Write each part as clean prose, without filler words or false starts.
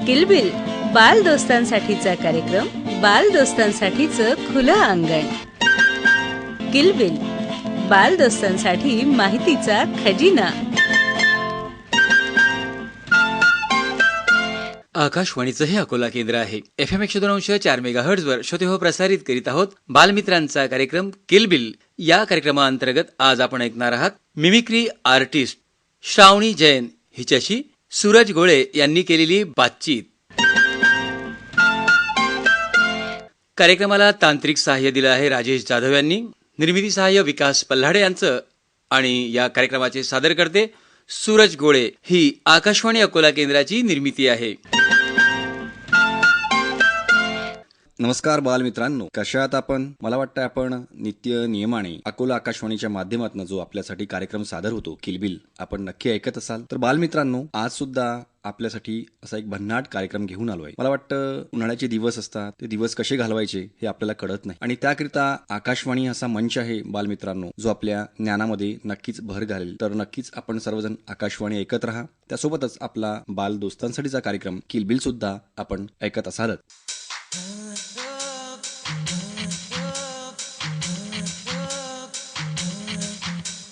किलबिल बाल दोस्तांसाठीचा कार्यक्रम, बाल दोस्तांसाठीचं खुलं अंगण. किलबिल बाल दोस्तांसाठी माहितीचा खजिना. आकाशवाणीचं हे अकोला केंद्र आहे. FM 102.4 मेगाहर्ट्झ वर श्रोतेहो प्रसारित करीत आहोत बालमित्रांचा कार्यक्रम किलबिल. या कार्यक्रमाअंतर्गत आज आपण ऐकणार आहात मिमिक्री आर्टिस्ट श्रावणी जैन हिच्याशी सूरज गोळे यांनी केलेली बातचीत. कार्यक्रमाला तांत्रिक सहाय्य दिलं आहे राजेश जाधव यांनी. निर्मिती सहाय्य विकास पल्हाडे यांचं. आणि या कार्यक्रमाचे सादर करते सूरज गोळे. ही आकाशवाणी अकोला केंद्राची निर्मिती आहे. नमस्कार बालमित्रांनो, कशा आहात आपण? मला वाटतं आपण नित्य नियमाने अकोला आकाशवाणीच्या माध्यमातून जो आपल्यासाठी कार्यक्रम सादर होतो किलबिल, आपण नक्की ऐकत असाल. तर बालमित्रांनो, आज सुद्धा आपल्यासाठी असा एक भन्नाट कार्यक्रम घेऊन आलोय. मला वाटतं उन्हाळ्याचे दिवस असतात, ते दिवस कसे घालवायचे हे आपल्याला कळत नाही, आणि त्याकरिता आकाशवाणी असा मंच आहे बालमित्रांनो, जो आपल्या ज्ञानामध्ये नक्कीच भर घालेल. तर नक्कीच आपण सर्वजण आकाशवाणी ऐकत राहा. त्यासोबतच आपला बाल दोस्तांसाठीचा कार्यक्रम किलबिल सुद्धा आपण ऐकत असालच.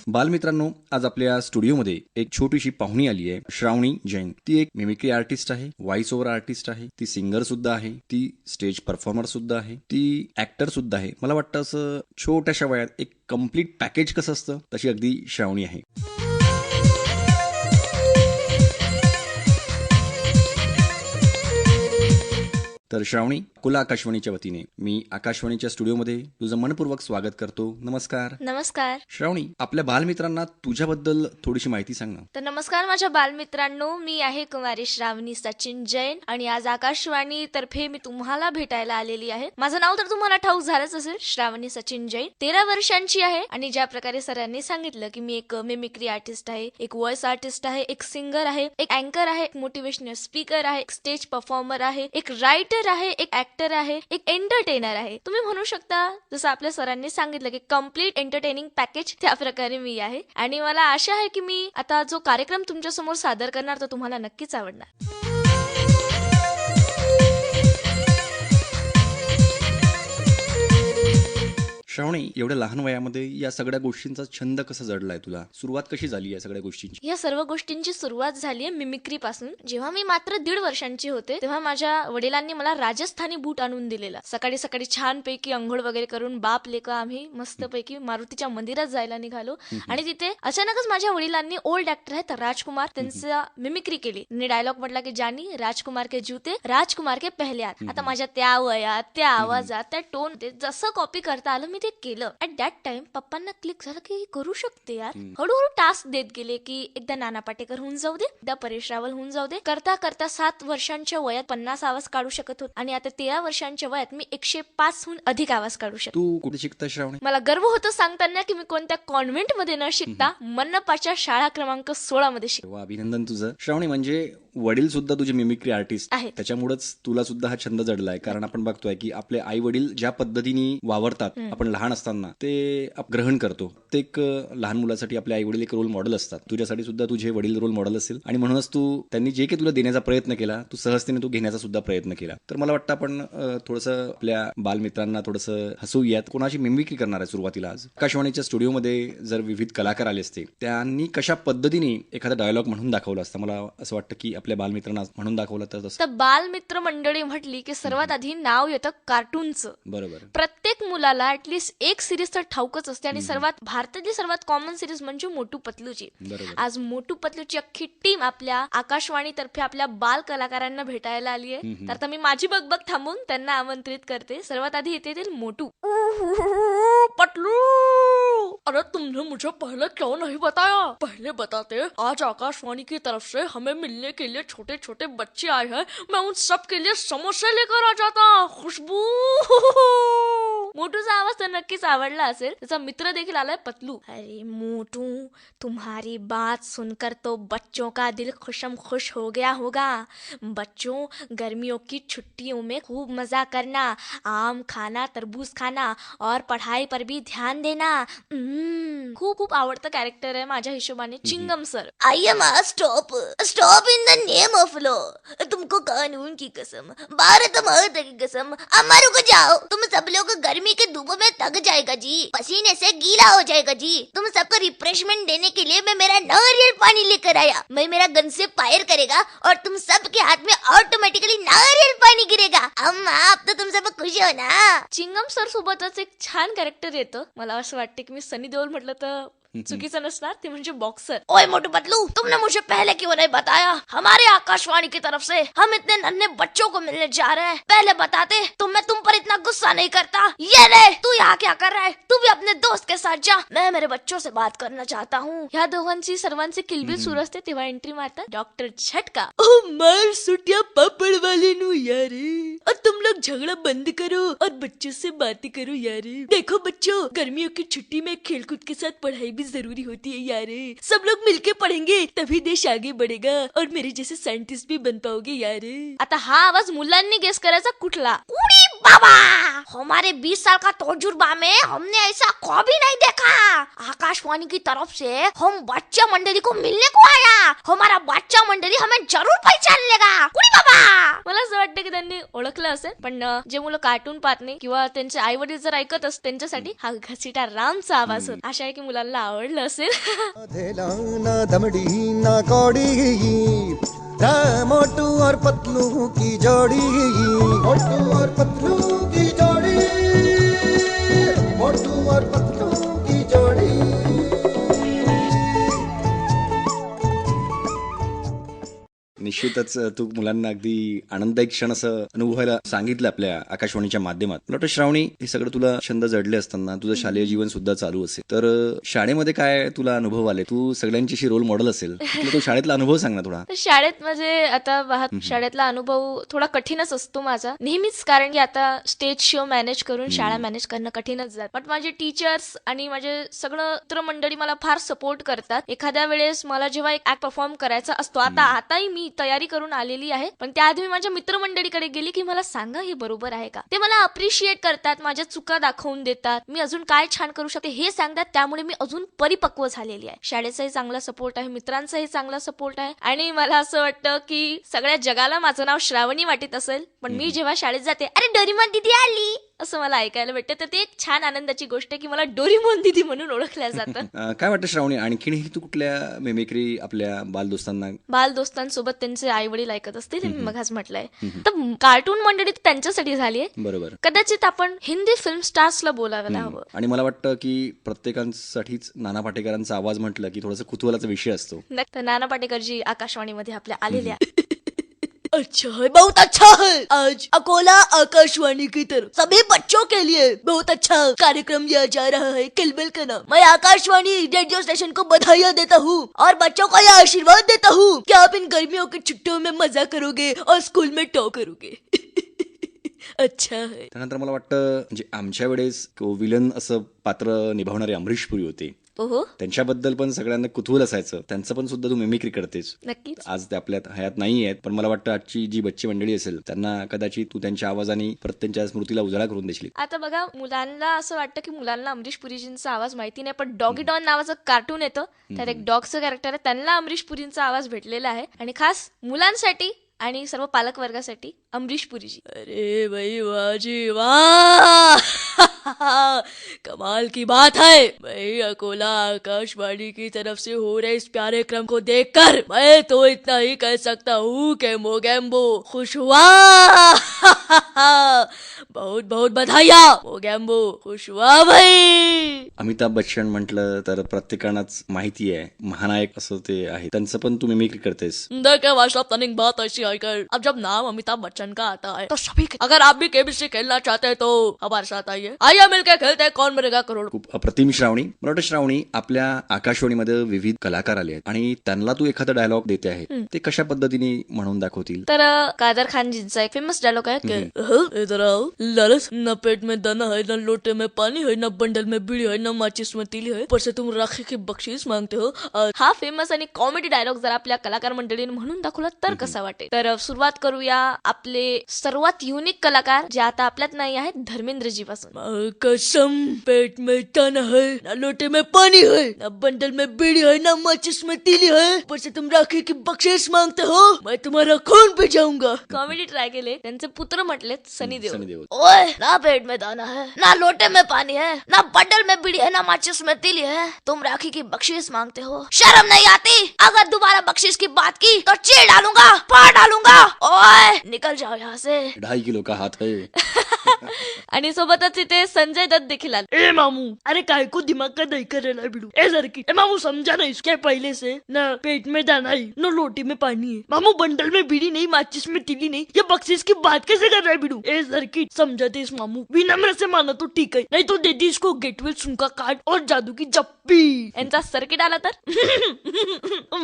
बालमित्रांनो, आज आपल्या स्टुडिओमध्ये एक छोटीशी पाहुणी आली आहे, श्रावणी जैन. ती एक मिमिक्री आर्टिस्ट आहे, व्हॉइस ओव्हर आर्टिस्ट आहे, ती सिंगर सुद्धा आहे, ती स्टेज परफॉर्मर सुद्धा आहे, ती ऍक्टर सुद्धा आहे. मला वाटतं असं छोट्याशा वयात एक कम्प्लीट पॅकेज कसं असतं, तशी अगदी श्रावणी आहे. तर श्रावणी, अकोला आकाशवाणीच्या वतीने मी आकाशवाणीच्या स्टुडिओमध्ये तुझं मनपूर्वक स्वागत करतो. नमस्कार. नमस्कार श्रावणी, आपल्या बालमित्रांना तुझ्याबद्दल थोडीशी माहिती सांग ना. तर नमस्कार माझ्या बालमित्रांनो, मी आहे कुमारी श्रावणी सचिन जैन आणि आज आकाशवाणी तर्फे मी तुम्हाला भेटायला आलेली आहे. माझं नाव तर तुम्हाला ठाऊक झालंच असेल, श्रावणी सचिन जैन. 13 वर्षांची आहे आणि ज्या प्रकारे सरांनी सांगितलं की मी एक मिमिक्री आर्टिस्ट आहे, एक व्हॉइस आर्टिस्ट आहे, एक सिंगर आहे, एक अँकर आहे, एक मोटिवेशनल स्पीकर आहे, एक स्टेज परफॉर्मर आहे, एक रायटर आहे, एक ऍक्टर आहे, एक एंटरटेनर आहे. तुम्ही म्हणू शकता जसं आपल्या सरांनी सांगितलं की कम्प्लीट एंटरटेनिंग पॅकेज, त्या प्रकारे मी आहे. आणि मला आशा आहे की मी आता जो कार्यक्रम तुमच्या समोर सादर करणार तो तुम्हाला नक्कीच आवडणार. श्रावणी, एवढ्या लहान वयामध्ये या सगळ्या गोष्टींचा छंद कसा जडलाय तुला? सुरुवात कशी झाली या सगळ्या गोष्टींची? या सर्व गोष्टींची सुरुवात झाली आहे मिमिक्री पासून. जेव्हा मी मात्र 1.5 वर्षांची होते तेव्हा माझ्या वडिलांनी मला राजस्थानी बूट आणून दिलेला. सकाळी सकाळी छानपैकी अंघोळ वगैरे करून बाप लेका आम्ही मस्तपैकी मारुतीच्या मंदिरात जायला निघालो. आणि तिथे अचानकच माझ्या वडिलांनी ओल्ड ऍक्टर आहेत राजकुमार, त्यांचा मिमिक्री केली. त्यांनी डायलॉग म्हटला की जानी राजकुमार के जूते राजकुमार के पहले हात. आता माझ्या त्या वयात, त्या आवाजात, त्या टोन जसं कॉपी करता आलं मी ते केलं. ऍट दॅट टाइम पप्पांना क्लिक झालं की करू शकते यार. हळूहळू टास्क देत गेले की एकदा नाना पाटेकर होऊन जाऊ दे, एकदा परेश रावल होऊन जाऊ दे. करता करता 7 वर्षांच्या वयात 50 आवाज काढू शकत होत आणि आता 13 वर्षांच्या वयात मी 105 हून अधिक आवाज काढू शकतो. तू कुठे शिकता श्रावणी? मला गर्व होतो सांगताना की मी कोणत्या कॉन्व्हेंट मध्ये न शिकता मनपाच्या शाळा क्रमांक 16 मध्ये शिकतो. अभिनंदन तुझं श्रावणी. म्हणजे वडील सुद्धा तुझे मिमिक्री आर्टिस्ट आहेत, त्याच्यामुळेच तुला सुद्धा हा छंद जडलाय. कारण आपण बघतोय की आपले आई वडील ज्या पद्धतीने वावरतात आपण लहान असताना ते ग्रहण करतो. प्रत्येक लहान मुलासाठी आपले आई वडील एक रोल मॉडेल असतात. तुझ्यासाठी सुद्धा तुझे वडील रोल मॉडेल असेल आणि म्हणूनच तू त्यांनी जे काही तुला देण्याचा प्रयत्न केला तू सहजतेने तू घेण्याचा सुद्धा प्रयत्न केला. तर मला वाटतं आपण थोडंसं आपल्या बालमित्रांना थोडंसं हसूयात. कोणाची मिमिक्री करणार आहे सुरुवातीला? आज आकाशवाणीच्या स्टुडिओमध्ये जर विविध कलाकार आले असते, त्यांनी कशा पद्धतीने एखादा डायलॉग म्हणून दाखवला असता? मला असं वाटतं की आपल्या बालमित्रांना म्हणून दाखवलं तर तसं. तर बालमित्र मंडळी म्हटली की सर्वात आधी नाव येतं कार्टूनचं. बरोबर. प्रत्येक मुलाला ऍटलीस्ट एक सिरीज तर ठाऊकच असते आणि भारतातली सर्वात कॉमन सिरीज म्हणजे मोटू पतलूची. आज मोटू पतलूची अख्खी टीम आपल्या आकाशवाणी तर्फे आपल्या बाल कलाकारांना भेटायला आली आहे. तर आता मी माझी बगबग थांबून त्यांना आमंत्रित करते. सर्वात आधी येते मोटू. पतलू, अरे तुमने मुझे पहले क्यों नहीं बताया? पहले बताते. आज आकाशवाणी की तरफ से हमें मिलने के लिए छोटे छोटे बच्चे आए हैं. मैं उन सब के लिए समोसे लेकर आ जाता. खुशबू. मोटूचा आवाज तर नक्कीच आवडला असेल. त्याचा मित्र देखील आलाय पतलू. अरे मोटू, तुम्हारी बात सुनकर तो बच्चों का दिल खुशम खुश हो गया होगा. बच्चों, गर्मियों की छुट्टियों में खूब मजा करना, आम खाना, तरबूज खाना और पढ़ाई पर भी ध्यान देना. खूप खूप आवडतं कॅरेक्टर आहे माझ्या हिशोबाने chewing gum sir. I am stop stop in the name of law. तुमको कानून की कसम, भारत माता की कसम, अमर को जाओ. तुम सब लोग गर्मी के धूप में थक जाएगा जी, पसीने से गीला हो जाएगा जी. तुम सबको रिफ्रेशमेंट देने के लिए मैं मेरा नारियल पानी लेकर आया. मैं मेरा गन से फायर करेगा और तुम सबके हाथ में ऑटोमेटिकली नारियल पाणी गिरेगा. अम्मा, अब तो तुम सब खुश हो ना. चिंगम सर सोबतच एक छान कॅरेक्टर येतं. मला असं वाटतं की मी सनी देओल म्हटलं तर चुकीचं नसणार, ते म्हणजे बॉक्सर. ओए मोटू पतलू, तुमने मुझे पहले क्यों नहीं बताया? हमारे आकाशवाणी की तरफ से हम इतने नन्हे बच्चों को मिलने जा रहे हैं. पहले बताते तो मैं तुम पर इतना गुस्सा नहीं करता. ये ले, तू यहाँ क्या कर रहा है? तू भी अपने दोस्त के साथ जा. मैं मेरे बच्चों से बात करना चाहता हूँ. ह्या दोघांची सर्वांचे किलबिल सुरू असते तेव्हा एंट्री मारतात डॉक्टर झटका. ओ मार सुटिया पापड़ वाले नु यार, और तुम लोग झगड़ा बंद करो और बच्चों से बातें करो यार. देखो बच्चों, गर्मियों की छुट्टी में खेलकूद के साथ पढ़ाई भी जरूरी होती है यार. सब लोग मिलके पढ़ेंगे तभी देश आगे बढ़ेगा और मेरे जैसे साइंटिस्ट भी बन पाओगे यार. आता हा आवाज मुलांनी गेस करायचा कुठला. उड़ी बाबा, हमारे 20 साल का तजुर्बा में हमने ऐसा ख्वाब ही नहीं देखा. आकाशवाणी की तरफ से हम बच्चा मंडली को मिलने को आया. हमारा बच्चा मंडली हमें जरूर पहचान लेगा. उड़ी बाबा. मला असं वाटतं की त्यांनी ओळखलं असेल, पण जे मुलं कार्टून पाहत नाही किंवा त्यांचे आई वडील जर ऐकत असत त्यांच्यासाठी हा घसीटा रामचा आवाज होता. आशा आहे की मुलांना आवडलं असेल. ना दमड़ी ना कौड़ी, मोटू और पतलू की जोड़ी, मोटू और पतलू की जोड़ी, मोटू और पतलू की जोड़ी. निश्चितच तू मुलांना अगदी आनंददायी क्षण असं अनुभवायला सांगितलं आपल्या आकाशवाणीच्या माध्यमात. मला वाटतं श्रावणी, हे सगळं तुला छंद जडले असताना तुझं शालेय जीवन सुद्धा चालू असेल, तर शाळेमध्ये काय तुला अनुभव आले? तू सगळ्यांची रोल मॉडेल असेल, तो शाळेतला अनुभव सांग ना थोडा. तर शाळेत म्हणजे आता शाळेतला अनुभव थोडा कठीणच असतो माझा नेहमीच, कारण की आता स्टेज शो मॅनेज करून शाळा मॅनेज करणं कठीणच जात. पण माझे टीचर्स आणि माझे सगळं मित्रमंडळी मला फार सपोर्ट करतात. एखाद्या वेळेस मला जेव्हा एक ऍक्ट परफॉर्म करायचा असतो, आताही मी तयारी करून आलेली आहे, पण त्याआधी मी माझ्या मित्रमंडळीकडे गेली की मला सांगा हे बरोबर आहे का. ते मला अप्रिशिएट करतात, माझ्या चुका दाखवून देतात, मी अजून काय छान करू शकते हे सांगतात. त्यामुळे मी अजून परिपक्व झालेली आहे. शाळेचाही चांगला सपोर्ट आहे, मित्रांचाही चांगला सपोर्ट आहे, आणि मला असं वाटतं की सगळ्या जगाला माझं नाव श्रावणी वाटत असेल, पण मी जेव्हा शाळेत जाते, अरे डोरेमॉन दीदी आली असं मला ऐकायला भेटतं. तर ते एक छान आनंदाची गोष्ट आहे की मला डोरेमॉन दीदी म्हणून ओळखल्या जातं. काय वाटतं श्रावणी, आणखीनही तू कुठल्या मिमिक्री आपल्या बालदोस्तांना? बालदोस्तांसोबत त्यांचे आई वडील ऐकत असतील, मी मगाच म्हटलंय. तर कार्टून मंडळी त्यांच्यासाठी झाली आहे. बरोबर. कदाचित आपण हिंदी फिल्म स्टार्सला बोलायला हवं. आणि मला वाटतं की प्रत्येकांसाठीच नाना पाटेकरांचा आवाज म्हटलं की थोडासा कुतूहलाचा विषय असतो. तर नाना पाटेकरजी आकाशवाणीमध्ये आपल्या आलेल्या. अच्छा है, बहुत अच्छा है. आज अकोला आकाशवाणी की तरफ सभी बच्चों के लिए बहुत अच्छा कार्यक्रम लिया जा रहा है, किलबिल का नाम. मैं आकाशवाणी रेडियो स्टेशन को बधाइयाँ देता हूँ और बच्चों को यह आशीर्वाद देता हूँ कि आप इन गर्मियों की छुट्टियों में मजा करोगे और स्कूल में टॉप करोगे. अच्छा है. त्यानंतर मला वाटतं म्हणजे आमच्या वेळेस विलन असं पात्र निभावणारे अमरीश पुरी होते. ओहो, त्यांच्याबद्दल पण सगळ्यांना कुतूहल असायचं. त्यांचं पण सुद्धा तू मिमिक्री करतेस. नक्कीच. आज ते आपल्यात हयात नाही आहेत, पण मला वाटतं आजची जी बच्ची मंडळी असेल त्यांना कदाचित तू त्यांच्या आवाजाने प्रत्येकाच्या स्मृतीला उजाळा करून देशील. आता बघा, मुलांना असं वाटतं की मुलांना अमरीश पुरीजींचा आवाज माहिती नाही, पण डॉगी डॉन नावाचं कार्टून येतं, त्यात एक डॉगचं कॅरेक्टर आहे, त्यांना अमरीश पुरींचा आवाज भेटलेला आहे. आणि खास मुलांसाठी आणि सर्व पालक वर्गासाठी अमरीश पुरीजी. अरे भाई वाह जी वाह. कमाल की बात है. भाई अकोला आकाशवाणी की तरफ से हो रहे इस प्यारे क्रम को देखकर मैं तो इतना ही कह सकता हूँ कि मोगैम्बो खुश हुआ. बहुत बहुत बधाइयाँ मोगैम्बो, खुश हुआ भाई. अमिताभ बच्चन म्हटलं तर प्रत्येकांनाच माहिती आहे, महानायक असं ते आहे. त्यांचं पण तू मिमिक्री करतेस. देखा भाषा तनिक बात अशी टाइगर, अब जब नाम अमिताभ बच्चन का आता है तो सभी अगर आप भी केबीसी खेलना चाहते हैं तो हमारे साथ आइए मिलकर खेलते हैं कौन बनेगा करोड़। खूप अप्रतिम श्रावणी. मला वाटतं श्रावणी, आपल्या आकाशवाणीमध्ये विविध कलाकार आले आहेत आणि त्यांना तू एखादा डायलॉग देते आहे, ते कशा पद्धतीने म्हणून दाखवतील? तर कादर खानजींचा एक फेमस डायलॉग आहे की इधर आओ, लालच न पेट में दाना है, न लोटे में पानी है, न बंडल में बीड़ी है, न माचिस में तीली है, पर से तुम राखी की बख्शीश मांगते हो. हा फेमस आणि कॉमेडी डायलॉग जर आपल्या कलाकार मंडळीने म्हणून दाखवला तर कसा वाटेल. तर सुरुवात करूया आपले सर्वात युनिक कलाकार जे आता आपल्यात नाही आहेत, धर्मेंद्रजी पासून. कसम पेट में दाना है, न लोटे में पानी है, न बंडल में बीड़ी है, न माचिस में तीली है, पर से तुम राखी की बख्शीश मांगते हो, मैं तुम्हारा खून पे जाऊंगा. कॉमेडी ट्राय केले. त्यांचे पुत्र म्हटलेत सनी देओल. ओए ना पेट में दाना है, ना लोटे में पानी है, ना बंडल में बीड़ी है, ना माचिस में तीली है, तुम राखी की बख्शीश मांगते हो, शर्म नहीं आती? अगर दोबारा बख्शीश की बात की तो चीर डालूंगा, फाड़ डालूंगा. ओए निकल जाओ यहाँ से. 2.5 किलो का हात है. आणि सोबतच इथे संजय दत्त देखील आले. ए मामू, अरे काय को दिमाग का दही करेला बिडू. ए लड़की, ए मामू समझा नहीं क्या पहले से न पेट में दाना है, न लोटे में पानी है. मामू बंडल में बीड़ी नहीं, माचिस में तीली नहीं, ये बख्शीश की बात कैसे कर रहा है बिडू. ए लड़की समझाते इस मामू, विनम्र से माना तो ठीक है, नहीं तो दे दी इसको गेटवे सुनका कार्ड और जादू की जप्पी. यांचा सर्किट आला तर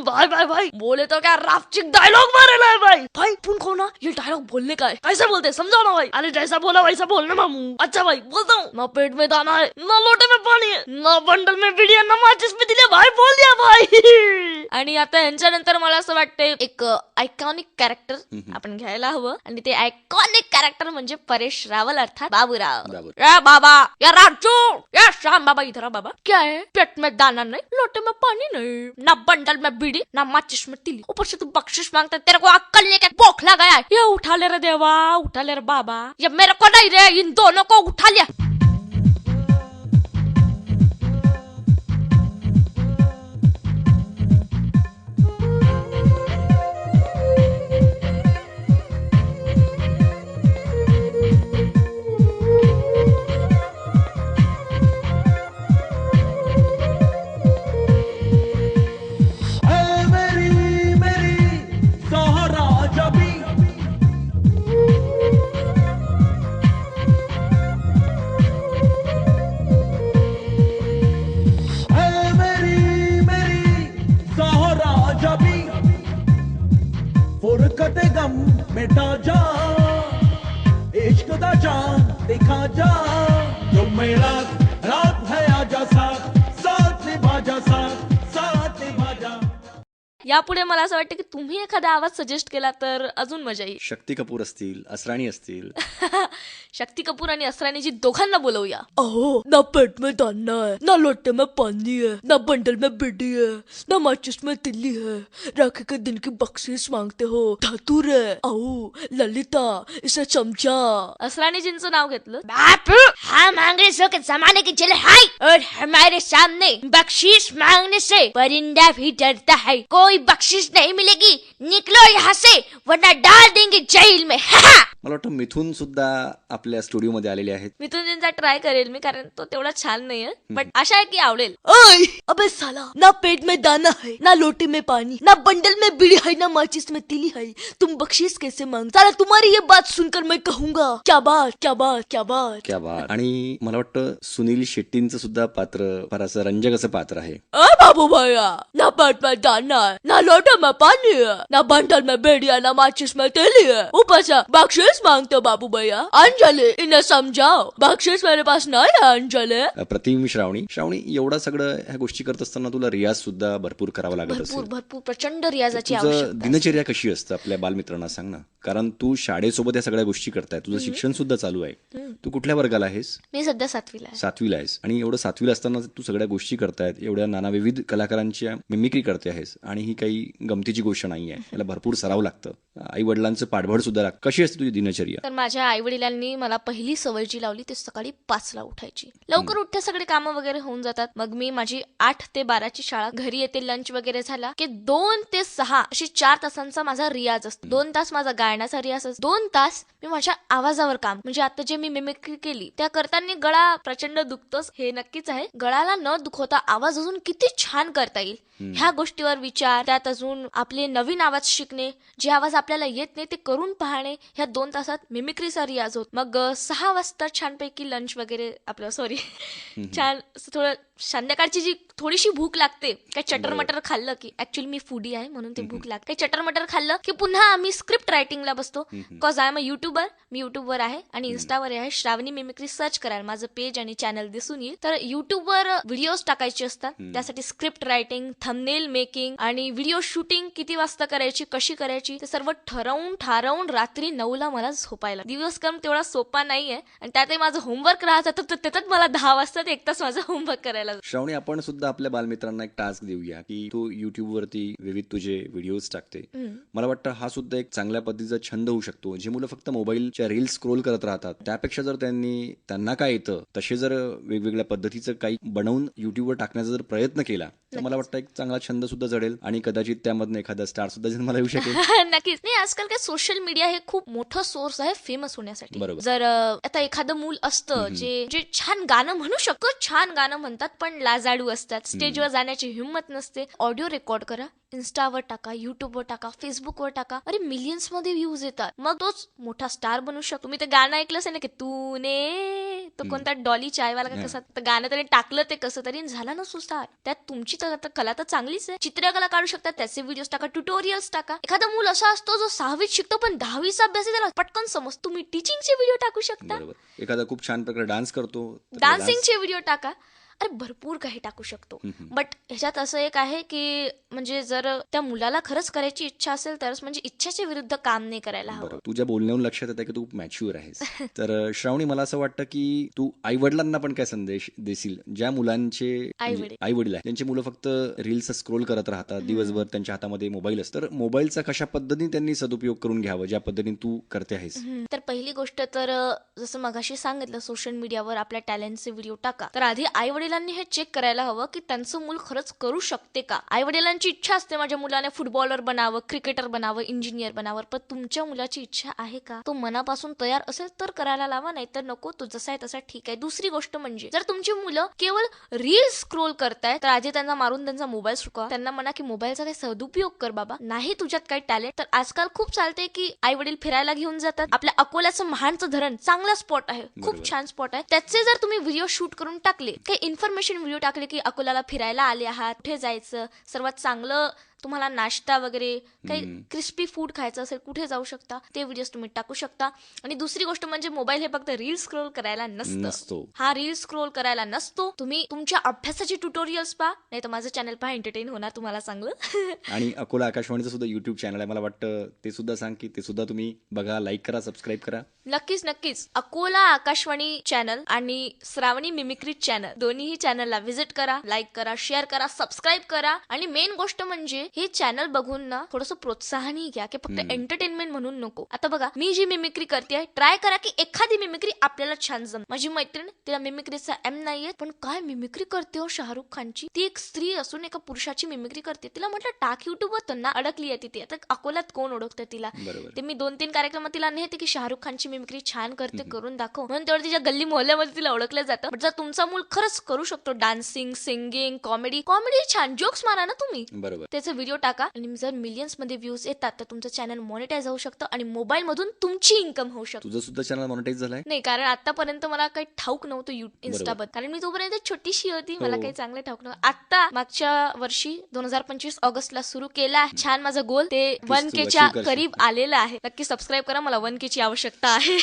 भाई भाई भाई, बोले तो क्या राफ्टिंग डायलॉग मारेला है भाई. भाई पुन को ना ये डायलॉग बोलने का है, कैसे बोलते समझाओ ना भाई. अरे जैसा बोला वैसा बोलना मामू. अच्छा भाई बोलता हूँ. ना पेट में दाना है, ना लोटे में पानी है, ना बंडल में बीड़ी है, ना माचिस में तीली है. भाई बोल दिया भाई. आणि आता यांच्यानंतर मला असं वाटतंय एक आयकॉनिक कॅरेक्टर आपण घ्यायला हवं. आणि ते आयकॉनिक कॅरेक्टर म्हणजे परेश रावल अर्थात बाबूराव. या बाबा, या राजू, या श्याम बाबा, इधर आ बाबा. क्या है? पेट में दाना नहीं, लोटे में पानी नहीं, ना बंडल में बीड़ी, ना माचिस में तीली, ऊपर से तू बख्शिश मांगता है. तेरे को अक्कल नहीं क्या? बोखला गया है. ये उठा ले रे देवा, उठा ले रे बाबा. ये मेरे को नहीं रे, इन दोनों को उठा लिया. फुरकते गम मिटा जा, इश्क दा जान दिखा जा, जो मेरा रात है आजा साथ, साथ निभा जा, साथ निभा जा. यापुढे मला असं वाटतं की तुम्ही एखादा आवाज सजेस्ट केला तर अजून मजा येईल. शक्ती कपूर असतील, असराणी असतील. शक्ती कपूर आणि असरानीजी दोघांना बोलवूया. ओह, ना पेट में दाना है, ना लोटे में पानी है, ना बंडल में बीड़ी है, ना माचिस में तिल्ली है, राखी के दिन की बख्शीश मांगते हो, धातुर है. आओ ललिता, इसे समझा. असरानीजींचं नाव घेतलं. बाप, हम अंग्रेजों के जमाने की जेल है और हमारे सामने बख्शीश मांगने से परिंदा भी डरता है. कोई बख्शीश नहीं मिलेगी, निकलो यहाँ से वरना डाल देंगे जेल में. मला वाटतं मिथून सुद्धा आपल्या स्टुडिओमध्ये आलेले आहेत. मिथुनजींचा ट्राय करेल मी, कारण तो तेवढा छान नाहीये, बट आशा आहे की आवडेल. ओए, अबे साला, ना पेट में दाना है, ना लोटे में पानी, ना बंडल में बीड़ी है, ना माचिस में तीली है, तुम बख्शीश कैसे मांग. साला तुम्हारी ये बात सुनकर मैं कहूंगा क्या बात, क्या बात, क्या बात, क्या बात. आणि मला वाटतं सुनील शेट्टींचं सुद्धा पात्र फार असं रंजक असं पात्र आहे. बाबू भैया, ना पेट में दाना है, ना लोटे में पानी है, ना बंडल में बीड़ी है, ना माचिस में तीली है, ऊपर से बख्शीश मांगते हो बाबू भैया. अंजलि, इन्हें समझाओ, बख्शीश मेरे पास नहीं है अंजलि. प्रतिम श्रावणी. श्रावणी, एवढा सगळं ह्या गोष्टी करत असताना तुला रियाज सुद्धा भरपूर करावा लागत भरपूर असेल. भरपूर प्रचंड रियाजाची तुझं आवश्यकता. दिनचर्या कशी असतं आपल्या बालमित्रांना सांग ना. कारण तू शाळेसोबत या सगळ्या गोष्टी करताय, तुझं शिक्षण सुद्धा चालू आहे. तू कुठल्या वर्गाला आहेस? मी सध्या 7वीला आहे. 7वीला आहेस. आणि एवढं 7वीला असताना तू सगळ्या गोष्टी करतायत, एवढ्या नाना विविध कलाकारांच्या मिमिक्री करते आहेस, आणि ही काही गमतीची गोष्ट नाहीये. याला भरपूर सराव लागतं, आई वडिलांचं पाठबळ सुद्धा लागतं. कशी असते तुझी दिनचर्या? तर माझ्या आई वडिलांनी मला पहिली सवय जी लावली ती सकाळी 5ला उठायची. लवकर उठते, सगळे कामं वगैरे होऊन जातात. मग मी माझी 8 ते 12ची शाळा, घरी येते, लंच वगैरे झाला की 2 ते 6 अशी 4 तासांचा माझा रियाज असतो. 2 तास माझा गायनाचा रियाज असतो, 2 तास मी माझ्या आवाजावर काम, म्हणजे आता जे मी मिमिक्री केली त्या करताना गळा प्रचंड दुखतोच हे नक्कीच आहे. गळाला न दुखवता आवाज अजून किती छान करता येईल ह्या गोष्टीवर विचार, त्यात अजून आपले नवीन आवाज शिकणे, जे आवाज आपल्याला येत नाही ते करून पाहणे. ह्या 2 तासात मिमिक्रीचा रियाज होत. मग 6 वाजता छानपैकी लंच वगैरे आपलं सॉरी छान थोडं संध्याकाळची जी थोडीशी भूक लागते, काही चटर मटर खाल्लं की, ऍक्च्युअली मी फूडी आहे म्हणून ते भूक लागते, काही चटर मटर खाल्लं की पुन्हा आम्ही स्क्रिप्ट रायटिंगला बसतो. Because I am a YouTuber, मी युट्यूबवर आहे आणि इन्स्टावर आहे. श्रावणी मिमिक्री सर्च कराल, माझं पेज आणि चॅनल दिसून येईल. तर युट्यूबवर व्हिडिओज टाकायचे असतात, त्यासाठी स्क्रिप्ट रायटिंग, थंबनेल मेकिंग आणि व्हिडिओ शूटिंग किती वाजता करायची, कशी करायची, ते सर्व ठरवून रात्री 9ला मला झोपायला. दिवसक्रम तेवढा सोपा नाहीये आणि त्यातही माझं होमवर्क राहतं, तर त्याच्यात मला 10 वाजता ते 1 तास माझं होमवर्क करायला. श्रावणी, आपण सुद्धा आपल्या बालमित्रांना एक टास्क देऊया की तू युट्यूब वरती विविध तुझे व्हिडिओज टाकते. मला वाटतं हा सुद्धा एक चांगल्या पद्धतीचा छंद होऊ शकतो. जे मुलं फक्त मोबाईलच्या रील्स स्क्रोल करत राहतात, त्यापेक्षा जर त्यांना काय येतं तसे जर वेगवेगळ्या पद्धतीचं काही बनवून युट्यूबवर टाकण्याचा जर प्रयत्न केला तर मला वाटतं एक चांगला छंद सुद्धा जडेल आणि कदाचित त्यामधनं एखादा स्टार सुद्धा जन्माला येऊ शकेल. नक्कीच. नाही, आजकाल काय सोशल मीडिया हे खूप मोठं सोर्स आहे फेमस होण्यासाठी. बरोबर. जर आता एखादं मूल असतं जे छान गाणं म्हणू शकतो, छान गाणं म्हणतात पण लाजाळू असतात, स्टेजवर जाण्याची हिंमत नसते, ऑडिओ रेकॉर्ड करा, इन्स्टावर टाका, युट्यूबवर टाका, फेसबुकवर टाका, अरे मिलियन्स मध्ये व्ह्यूज येतात. मग तोच मोठा स्टार बनू शकतो. तुम्ही ते गाणं ऐकलं असेल ना की तूने, तो कोणता डॉली चायवाला का कसा, तर गाणं तरी टाकलं ते कसं तरी झाला ना स्टार. त्यात तुमची कला तर चांगलीच आहे. चित्रकला काढू शकता, त्याचे व्हिडिओज टाका, ट्युटोरियल्स टाका. एखादा मूल असा असतो जो 6वीत शिकतो पण 10वीचा अभ्यास आहे, त्याला पटकन समजतो, तुम्ही टीचिंगचे व्हिडिओ टाकू शकता. बरोबर. एखादा खूप छान प्रकारे डान्स करतो, डान्सिंगचे व्हिडिओ टाका. अरे भरपूर काही टाकू शकतो. बट ह्याच्यात असं एक आहे की म्हणजे जर त्या मुलाला खरंच करायची इच्छा असेल तरच, म्हणजे इच्छाच्या विरुद्ध काम नाही करायला हवं. बरं. तुझ्या बोलण्यावरून लक्षात येतं की तू मॅच्युअर आहेस. तर श्रावणी, मला असं वाटतं की तू आई वडिलांना पण काय संदेश देशील ज्या मुलांचे आई वडील आहेत, त्यांची मुलं फक्त रील्स स्क्रोल करत राहतात, दिवसभर त्यांच्या हातामध्ये मोबाईल असतो, तर मोबाईलचा कशा पद्धतीने त्यांनी सदुपयोग करून घ्यावा, ज्या पद्धतीने तू करते आहेस? तर पहिली गोष्ट तर जसं मगाशी सांगितलं, सोशल मीडियावर आपल्या टॅलेंटचे व्हिडिओ टाका. तर आधी आई वडिलांनी हे चेक करायला हवं की त्यांचं मूल खरंच करू शकते का. आई वडिलांची इच्छा असते माझ्या मुलाने फुटबॉलर बनावं, क्रिकेटर बनावं, इंजिनियर बनावं, पण तुमच्या मुलाची इच्छा आहे का, तो मनापासून तयार असेल तर करायला लावा, नाही तर नको, तो जसा आहे तसा ठीक आहे. दुसरी गोष्ट म्हणजे जर तुमची मुलं केवळ रील स्क्रोल करताय तर आधी त्यांना मारून त्यांचा मोबाईल सुटवा. त्यांना म्हणा की मोबाईलचा काही सदुपयोग कर बाबा, नाही तुझ्यात काही टॅलेंट. तर आजकाल खूप चालते की आई वडील फिरायला घेऊन जातात. आपल्या अकोल्याचं महाडचं धरण चांगला स्पॉट आहे, खूप छान स्पॉट आहे, त्याचे जर तुम्ही व्हिडिओ शूट करून टाकले, काही इन्फॉर्मेशन व्हिडिओ टाकले की अकोल्याला फिरायला आले आहात, कुठे जायचं, सर्वात चांगलं तुम्हाला नाश्ता वगैरे काही क्रिस्पी फूड खायचं असेल, कुठे जाऊ शकता, ते व्हिडिओज तुम्ही टाकू शकता. आणि दुसरी गोष्ट म्हणजे मोबाईल हे फक्त रील स्क्रोल करायला नसतो. हा रील स्क्रोल करायला नसतो. तुम्ही तुमच्या अभ्यासाचे ट्युटोरियल्स पहा, नाही तर माझं चॅनल पहा, एंटरटेन होणार तुम्हाला चांगलं. आणि अकोला आकाशवाणीचं सुद्धा युट्यूब चॅनल आहे, मला वाटतं ते सुद्धा सांग की ते सुद्धा तुम्ही बघा, लाईक करा, सबस्क्राईब करा. नक्कीच. अकोला आकाशवाणी चॅनल आणि श्रावणी मिमिक्री चॅनल दोन्हीही चॅनलला व्हिजिट करा, लाईक करा, शेअर करा, सबस्क्राईब करा. आणि मेन गोष्ट म्हणजे हे चॅनल बघून ना थोडंसं प्रोत्साहनही घ्या की फक्त एंटरटेनमेंट म्हणून नको. आता बघा, मी जी मिमिक्री करते, ट्राय करा की एखादी मिमिक्री आपल्याला छान जम. माझी मैत्रीण, तिला मिमिक्रीचा नाहीये, पण काय मिमिक्री करते हो शाहरुख खानची. ती एक स्त्री असून एका पुरुषाची मिमिक्री करते. तिला म्हटलं टाक युट्यूबवर, त्यांना अडकली आहे तिथे. आता अकोल्यात कोण ओळखतं तिला. ते मी 2-3 कार्यक्रमात तिला नेते की शाहरुख खानची मिमिक्री छान करते, करून दाखव, म्हणून तेवढं तिच्या गल्ली मोहल्ल्यामध्ये तिला ओळखलं जातं. बट जर तुमचा मूल खरंच करू शकतो डान्सिंग, सिंगिंग, कॉमेडी छान, जोक्स मारा ना तुम्ही, त्याचे व्हिडिओ टाका. आणि जर मिलियन्स मध्ये व्ह्यूज येतात तर तुमचं चॅनल मॉनिटाईज होऊ शकतं आणि मोबाईल मधून तुमची इन्कम होऊ शकते. तुझं सुद्धा चॅनल मॉनिटाईज झालंय? नाही, कारण आतापर्यंत मला काही ठाऊक नव्हतं इन्स्टाबद्दल, कारण मी तोपर्यंत छोटीशी होती, मला काही चांगलं ठाऊक नव्हतं. आता मागच्या वर्षी 2025 ऑगस्टला सुरू केला आहे. छान, माझं गोल ते 1K च्या करीब आलेलं आहे. नक्की सबस्क्राईब करा, मला 1K ची आवश्यकता आहे.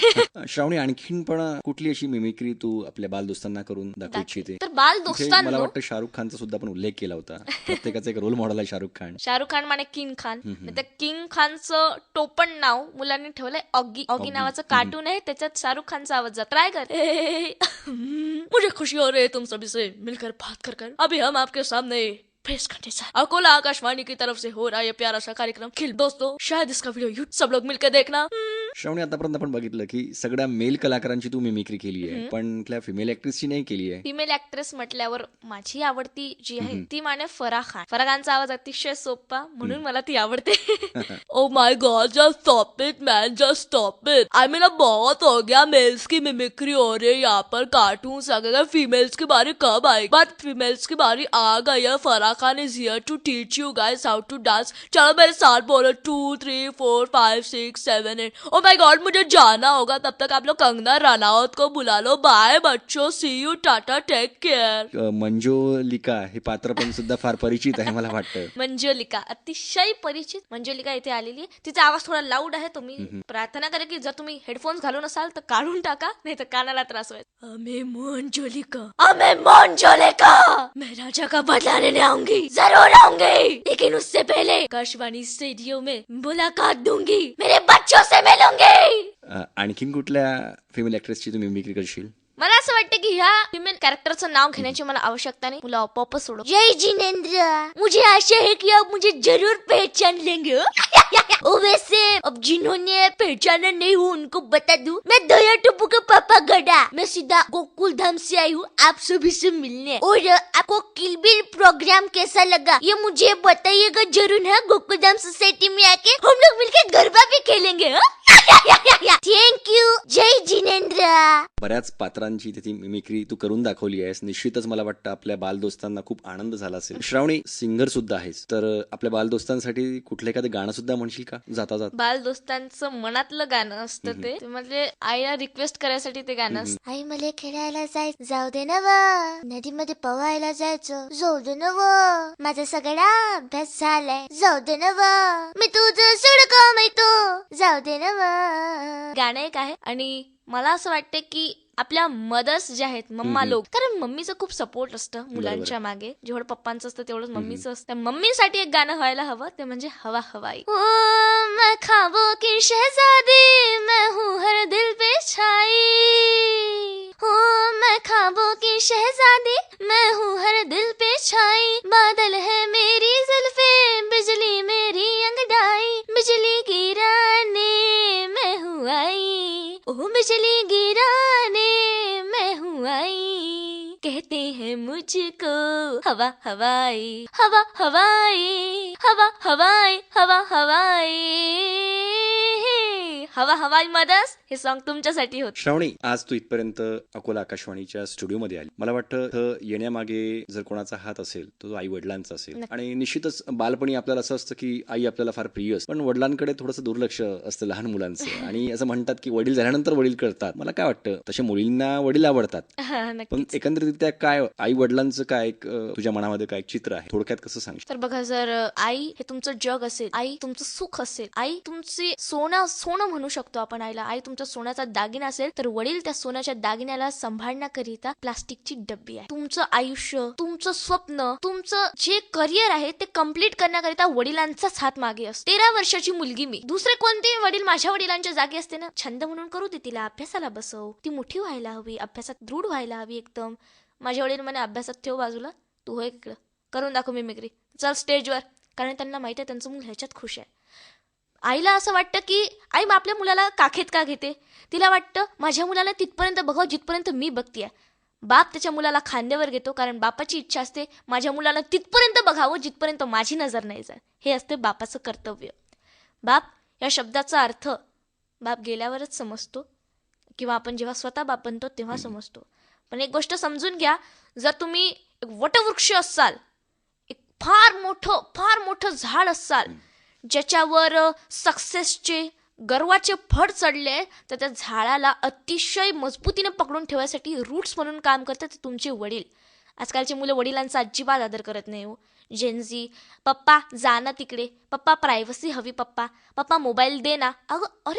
श्रावणी, आणखीन पण कुठली अशी मिमिक्री तू आपल्या बालदोस्तांना करून दाखवू इच्छिते? तर बालदोस्तांना मला वाटतं शाहरुख खानचा सुद्धा पण उल्लेख केला होता. प्रत्येकाचा एक रोल मॉडेल आहे शाहरुख खान माने किंग खान. त्या किंग खानचं टोपण नाव मुलांनी ठेवलंय ऑगी नावाचं कार्टून आहे, त्याच्यात शाहरुख खानचा आवाज जात. ट्राय कर. मुझे खुशी हो रही है तुम सभी से मिलकर बात कर. अभी हम आपके सामने प्रेस कंटेस्ट अकोला आकाशवाणी की तरफ से हो रहा है ये प्यारा सा कार्यक्रम. दोस्तों, शायद इसका वीडियो सब लोग मिलकर देखना. श्रावणी, आतापर्यंत आपण बघितलं की सगळ्या मेल कलाकारांची तू मिमिक्री केली आहे, पण कुठल्या फिमेल ऍक्ट्रेसची नाही केली आहे. फिमेल ऍक्ट्रेस म्हटल्यावर माझी आवडती जी आहे ती म्हणजे फराह खान. फराह खानचा आवाज अतिशय सोपा म्हणून मला ती आवडते. Oh my God, just stop it, man, just stop it. I mean, अब बहुत हो गया मेल्स की मिमिक्री हो रही है यहाँ पर, कार्टून्स आ गए, फीमेल्स की बारी कब आएगी? बट फीमेल्स की बारी आ गई है. Farah Khan is here to teach you guys how to dance. चलो मेरे साथ बोलो 2 3 4 5 6 7 8. Oh my God, मुझे जाना होगा. तब तक आप लोग कंगना रनावत को बुला लो. बाय बच्चों, see you, tata, take care. Manjulika हे पात्र पण सुद्धा फार परिचित आहे मला वाटतं. मंजुलिका अतिशय परिचित. मंजुलिका इथे आलेली आहे. तिचा आवाज थोडा लाऊड आहे. तुम्ही प्रार्थना करा की जर तुम्ही हेडफोन्स घालून असाल तर काढून टाका, नाही तर कानाला त्रास होईल. हमें मंजुलिका, हमें मंजुलिका, मैं राजा का बदला लेने आऊंगी. जरूर आऊंगी, लेकिन उससे पहले आकाशवाणी स्टूडियो में मुलाकात दूंगी. मेरे बच्चों से मिलूंगी. आणखीन कुठल्या फिमेल ऍक्ट्रेसची तू मिमिक्री करशील? मला असं वाटतं की ह्या फिमेल कॅरेक्टरचं नाव घेण्याची मला आवश्यकता नाही. मुलं आपोआपच सोडव. जय जिनेंद्र, मुझे आशा है कि आप मुझे जरूर पहचान लेंगे. ओ वैसे अब जिन्होंने पहचाना नहीं हो उनको बता दूं, मैं दया टप्पू का पापा गड़ा. मैं सीधा गोकुल धाम से आई हूँ आप सभी से मिलने. और आपको किल बिल प्रोग्राम कैसा लगा ये मुझे बताइएगा जरूर. है गोकुल धाम सोसाइटी में आके हम लोग मिलकर गरबा भी खेलेंगे. Thank you. जय जिनेंद्र. बऱ्याच पात्रांची तिथे मिमिक्री तू करून दाखवली आहेस. निश्चितच मला वाटतं आपल्या बालदोस्तांना खूप आनंद झाला असेल. श्रावणी, सिंगर सुद्धा आहेस, तर आपल्या बालदोस्तांसाठी कुठलं एखादं गाणं सुद्धा म्हणशील का जाता जात? बाल दोस्तांचं मनातलं गाणं असतं ते म्हणजे आईला रिक्वेस्ट करायसाठी ते गाणं असतं. आई मला खेळायला जायचं, जाऊ दे ना व. नदीमध्ये पवायला जायचं, जाऊ दे ना व. माझा सगळा अभ्यास झालाय, जाऊ दे ना व. मी तुझं सोड का माहितो, जाऊ दे ना व. गाणं एक आहे. आणि मला असं वाटतं की आपल्या मदर्स ज्या आहेत, मम्मा लोक, कारण मम्मीचं खूप सपोर्ट असतं मुलांच्या मागे. जेवढं पप्पांचं असतं तेवढंच मम्मीचं असतं. मम्मीसाठी एक गाणं व्हायला हवं, ते म्हणजे हवा हवाई. ओ मैं ख्वाबों की शहजादी, मैं हूँ हर दिल पे छाई. हो मैं ख्वाबों की शहजादी, मैं हूँ हर दिल पे छाई. बादल है मेरी जुल्फे, बिजली मेरी अंगड़ाई. बिजली गिराने मैं हूँ आई. ओ बिजली गिराने मैं हूँ आई. कहते हैं मुझको हवा हवाई, हवा हवाई, हवा हवाई, हवा हवाई. हवा हवाई मदर्स हे सॉन्ग तुमच्यासाठी होत. श्रावणी, आज तू इथपर्यंत अकोला आकाशवाणीच्या स्टुडिओमध्ये आली. मला वाटतं इथं येण्यामागे जर कोणाचा हात असेल तर तो आई वडिलांचा असेल. आणि निश्चितच बालपणी आपल्याला असं असतं की आई आपल्याला फार प्रिय असते, पण वडिलांकडे थोडंसं दुर्लक्ष असतं लहान मुलांचं. आणि असं म्हणतात की वडील झाल्यानंतर वडील कळतात. मला काय वाटतं, तसे मुलींना वडील आवडतात, पण एकंदरीत काय आई वडिलांचं काय तुझ्या मनामध्ये काय चित्र आहे, थोडक्यात कसं सांगशील? तर बघा, जर आई हे तुमचं जग असेल, आई तुमचं सुख असेल, आई तुमची सोनं म्हणू शकतो आपण आईला, आई तुमचा सोन्याचा दागिना असेल, तर वडील त्या सोन्याच्या दागिन्याला सांभाळण्याकरिता प्लास्टिकची डब्बी आहे. तुमचं आयुष्य, तुमचं स्वप्न, तुमचं जे करिअर आहे ते कम्प्लीट करण्याकरिता वडिलांचाच हात मागे असतो. 13 वर्षाची मुलगी मी, दुसरे कोणते वडील माझ्या वडिलांच्या जागी असते ना. छंद म्हणून करू दे तिला, अभ्यासाला बसव, ती मोठी व्हायला हवी, अभ्यासात दृढ व्हायला हवी एकदम. माझे वडील म्हणे अभ्यासात ठेव बाजूला, तू होय इकडं करून दाखव मिमिक्री, चल स्टेजवर. कारण त्यांना माहिती आहे त्यांचं मूल ह्याच्यात खुश आहे. आईला असं वाटतं की आई आपल्या मुलाला काखेत का घेते. तिला वाटतं माझ्या मुलाला तिथपर्यंत बघावं जिथपर्यंत मी बघतीये. बाप त्याच्या मुलाला खांद्यावर घेतो, कारण बापाची इच्छा असते माझ्या मुलाला तिथपर्यंत बघावं जिथपर्यंत माझी नजर नाही जात. हे असते बापाचं कर्तव्य. बाप या शब्दाचा अर्थ बाप गेल्यावरच समजतो, किंवा आपण जेव्हा स्वतः बाप बनतो तेव्हा समजतो. पण एक गोष्ट समजून घ्या, जर तुम्ही एक वटवृक्ष असाल, एक फार मोठं झाड असाल ज्याच्यावर सक्सेसचे गर्वाचे फड चढले, तर त्या झाडाला अतिशय मजबूतीने पकडून ठेवायसाठी रूट्स म्हणून काम करतात तुमचे वडील. आजकालची मुलं वडिलांचा अजिबात आदर करत नाही हो. जेनझी, पप्पा जा ना तिकडे, पप्पा प्रायव्हसी हवी, पप्पा मोबाईल दे ना. अगं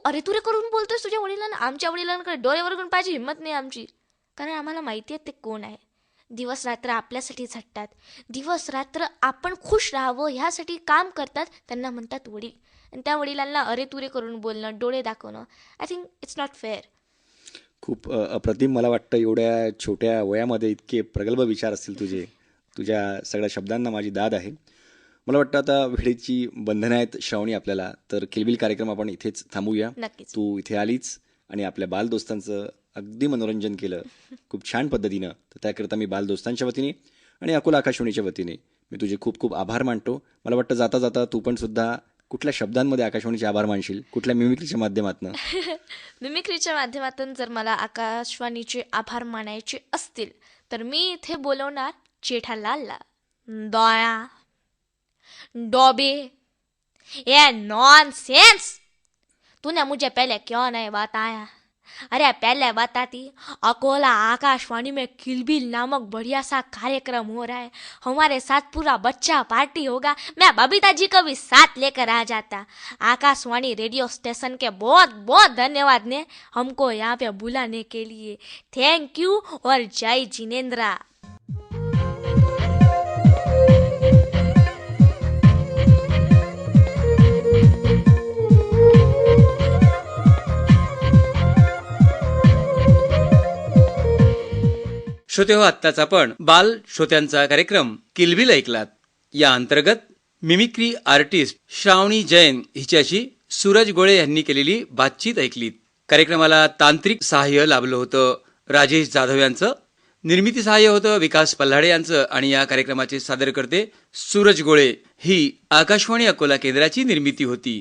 अरे तुरे करून बोलतोय तुझ्या वडिलांना. आमच्या वडिलांकडे डोळ्यावर घेऊन पाहिजे हिंमत नाही आमची, कारण आम्हाला माहिती आहे ते कोण आहे. दिवस रात्र आपल्यासाठी झटतात, दिवस रात्र आपण खुश राहावं ह्यासाठी काम करतात. त्यांना म्हणतात वडील. आणि त्या वडिलांना अरे तुरे करून बोलणं, डोळे दाखवणं, I think it's not fair. खूप अप्रतिम. मला वाटतं एवढ्या छोट्या वयामध्ये इतके प्रगल्भ विचार असतील तुझे. तुझ्या सगळ्या शब्दांना माझी दाद आहे. मला वाटतं आता वेळेची बंधनं आहेत श्रावणी आपल्याला, तर किलबिल कार्यक्रम आपण इथेच थांबूया. नक्कीच. तू इथे आलीच आणि आपल्या बालदोस्तांचं अगदी मनोरंजन केलं खूप छान पद्धतीनं. तर त्याकरता मी बालदोस्तांच्या वतीने आणि अकोला आकाशवाणीच्या वतीने मी तुझे खूप खूप आभार मानतो. मला वाटतं जाता जाता तू पण सुद्धा कुठल्या शब्दांमध्ये आकाशवाणीचे आभार मानशील, कुठल्या मिमिक्रीच्या माध्यमातून? मिमिक्रीच्या माध्यमातून जर मला आकाशवाणीचे आभार मानायचे असतील तर मी इथे बोलवणार जेठालालला. दया, डॉबे, ये नॉनसेंस, तूने मुझे पहले क्यों नहीं बताया? अरे पहले बताती. अकोला आकाशवाणी में किलबिल नामक बढ़िया सा कार्यक्रम हो रहा है, हमारे साथ पूरा बच्चा पार्टी होगा, मैं बबीता जी को भी साथ लेकर आ जाता. आकाशवाणी रेडियो स्टेशन के बहुत बहुत धन्यवाद ने हमको यहाँ पे बुलाने के लिए. थैंक यू और जय जिनेंद्रा. श्रोते हो, आत्ताच आपण बाल श्रोत्यांचा कार्यक्रम किलबिल ऐकलात. या अंतर्गत मिमिक्री आर्टिस्ट श्रावणी जैन हिच्याशी सूरज गोळे यांनी केलेली बातचीत ऐकलीत. कार्यक्रमाला तांत्रिक सहाय्य लाभलं होतं राजेश जाधव यांचं, निर्मिती सहाय्य होतं विकास पल्हाडे यांचं आणि या कार्यक्रमाचे सादरकर्ते सूरज गोळे. ही आकाशवाणी अकोला केंद्राची निर्मिती होती.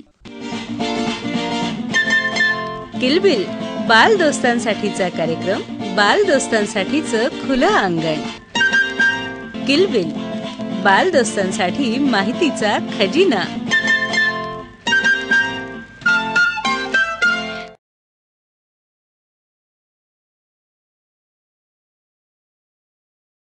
किलबिल बाल दोस्तांसाठीचा कार्यक्रम, बाल दोस्तांसाठीचं खुलं अंगण. किलबिल बाल दोस्तांसाठी माहितीचा खजिना.